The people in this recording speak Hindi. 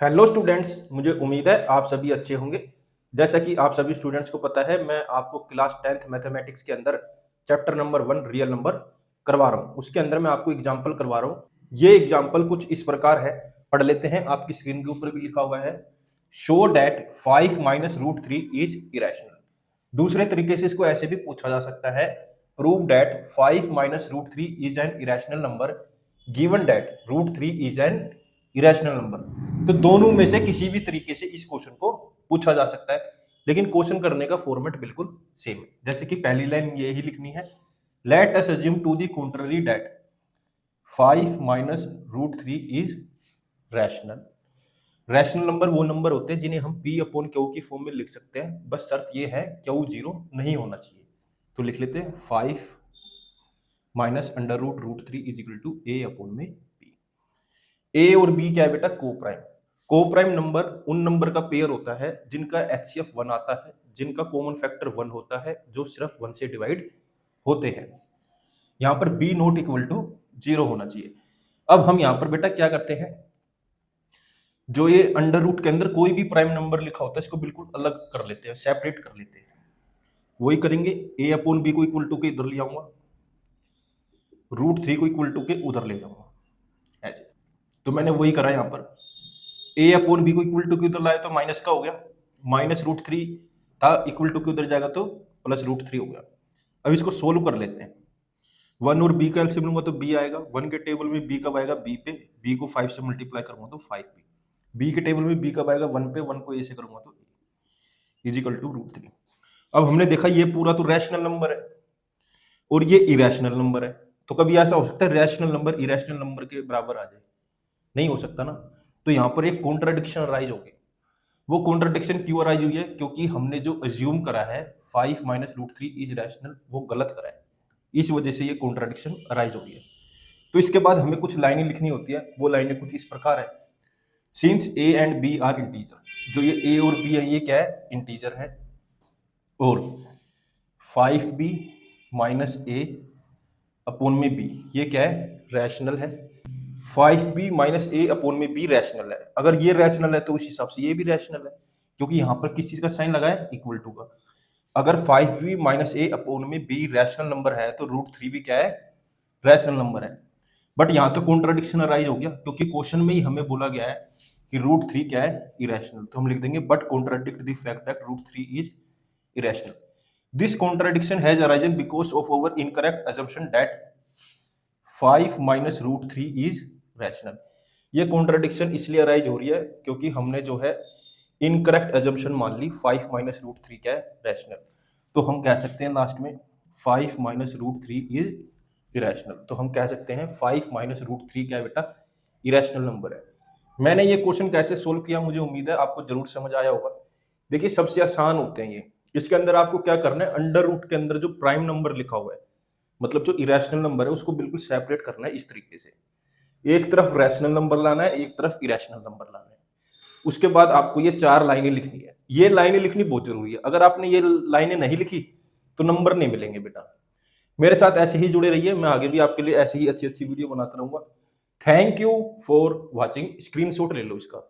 हेलो स्टूडेंट्स, मुझे उम्मीद है आप सभी अच्छे होंगे। जैसा कि आप सभी स्टूडेंट्स को पता है, मैं आपको क्लास 10th मैथमेटिक्स के अंदर चैप्टर नंबर 1 रियल नंबर करवा रहा हूँ। उसके अंदर मैं आपको एग्जाम्पल करवा रहा हूँ। ये एग्जाम्पल कुछ इस प्रकार है, पढ़ लेते हैं। आपकी स्क्रीन के ऊपर भी लिखा हुआ है, show that 5 minus root 3 is irrational. दूसरे तरीके से इसको ऐसे भी पूछा जा सकता है, prove that 5 minus root 3 is an irrational number given that root 3 is an irrational number. तो दोनों में से किसी भी तरीके से इस क्वेश्चन को पूछा जा सकता है, लेकिन क्वेश्चन करने का फॉर्मेट बिल्कुल सेम है। जैसे कि पहली लाइन यही लिखनी है, let us assume to the contrary that 5 minus root 3 is rational. Rational number वो नंबर होते हैं जिन्हें हम p अपॉन क्यू की फॉर्म में लिख सकते हैं, बस शर्त ये है क्यू जीरो नहीं होना चाहिए। तो लिख लेते हैं 5 minus under root root 3 is equal to a upon में p। ए और बी क्या है बेटा? Coprime. Coprime number उन नंबर का पेयर होता है जिनका एचसीएफ 1 आता है, जिनका कॉमन फैक्टर 1 होता है, जो सिर्फ 1 से डिवाइड होते हैं। यहां पर बी नॉट इक्वल टू 0 होना चाहिए। अब हम यहां पर बेटा क्या करते हैं, जो ये अंडर रूट के अंदर कोई भी प्राइम नंबर लिखा होता है इसको बिल्कुल अलग कर लेते हैं, सेपरेट कर लेते हैं। वही करेंगे, ए अपॉन बी को इक्वल टू के इधर ले आऊंगा, रूट 3 को इक्वल टू के उधर ले जाऊंगा, ऐसे। तो मैंने वही करा यहां पर, ए अपॉन बी को इक्वल टू के उधर लाया तो माइनस का हो गया, माइनस रूट 3 था, इक्वल टू के उधर जाएगा तो प्लस रूट 3 हो गया। अब इसको सोल्व कर लेते हैं। 1 और बी का एलसीएम लूंगा तो बी आएगा। 1 के टेबल में बी कब आएगा? बी पे। बी को 5 से मल्टीप्लाई करूंगा तो 5 पे। बी के टेबल में बी कब आएगा? 1 पे। 1 को ए से करूंगा तो ए इजिकल टू रूट 3। अब हमने देखा ये पूरा तो रैशनल नंबर है और ये इरेशनल नंबर है। तो कभी ऐसा हो सकता है रैशनल नंबर इरेशनल नंबर के बराबर आ जाए? नहीं हो सकता ना। तो यहाँ पर एक कॉन्ट्राडिक्शन अराइज होगी। वो कॉन्ट्राडिक्शन क्यों अराइज हुई है? क्योंकि हमने जो अज्यूम करा है 5 माइनस रूट 3 इज रैशनल, वो गलत करा है। इस वजह से ये कॉन्ट्राडिक्शन अराइज हो रही है। तो इसके बाद हमें कुछ लाइनें लिखनी होती है। वो लाइनें कुछ इस प्रकार है, since A and B are integer. जो ये ए और बी है ये क्या है? इंटीजर है। और 5b माइनस ए अपॉन में बी ये क्या है? रैशनल है। 5b माइनस ए अपॉन में बी रैशनल है। अगर ये रैशनल है तो उस हिसाब से ये भी रैशनल है, क्योंकि यहां पर किस चीज का साइन लगा है? इक्वल टू का। अगर 5b माइनस ए अपॉन में बी रैशनल नंबर है तो रूट 3 भी क्या है? रैशनल नंबर है। बट यहां तो कॉन्ट्राडिक्शन अराइज हो गया, क्योंकि क्वेश्चन में ही हमें बोला गया है कि रूट 3 क्या है? इरेशनल। तो हम लिख देंगे but contradict the fact that root 3 is irrational. This contradiction has arisen because of our incorrect assumption that 5 minus root 3 is rational. ये कॉन्ट्राडिक्शन इसलिए अराइज हो रही है क्योंकि हमने जो है इनकरेक्ट assumption मान ली 5 माइनस रूट 3 क्या है? रैशनल। तो हम कह सकते हैं लास्ट में 5 माइनस रूट 3 इज इरेशनल। तो हम कह सकते हैं 5 माइनस रूट 3 क्या है बेटा? इरेशनल नंबर है। मैंने ये क्वेश्चन कैसे सोल्व किया, मुझे उम्मीद है आपको जरूर समझ आया होगा। देखिए सबसे आसान होते हैं ये। इसके अंदर आपको क्या करना है, अंडर रूट के अंदर जो प्राइम नंबर लिखा हुआ है, मतलब जो इरेशनल नंबर है, उसको बिल्कुल सेपरेट करना है इस तरीके से। एक तरफ रैशनल नंबर लाना है, एक तरफ इरेशनल नंबर लाना है। उसके बाद आपको ये 4 लाइनें लिखनी है। ये लाइनें लिखनी बहुत जरूरी है। अगर आपने ये लाइनें नहीं लिखी तो नंबर नहीं मिलेंगे बेटा। मेरे साथ ऐसे ही जुड़े रहिए, मैं आगे भी आपके लिए ऐसे ही अच्छी अच्छी वीडियो बनाता रहूंगा। Thank you for watching. Screenshot ले लो इसका।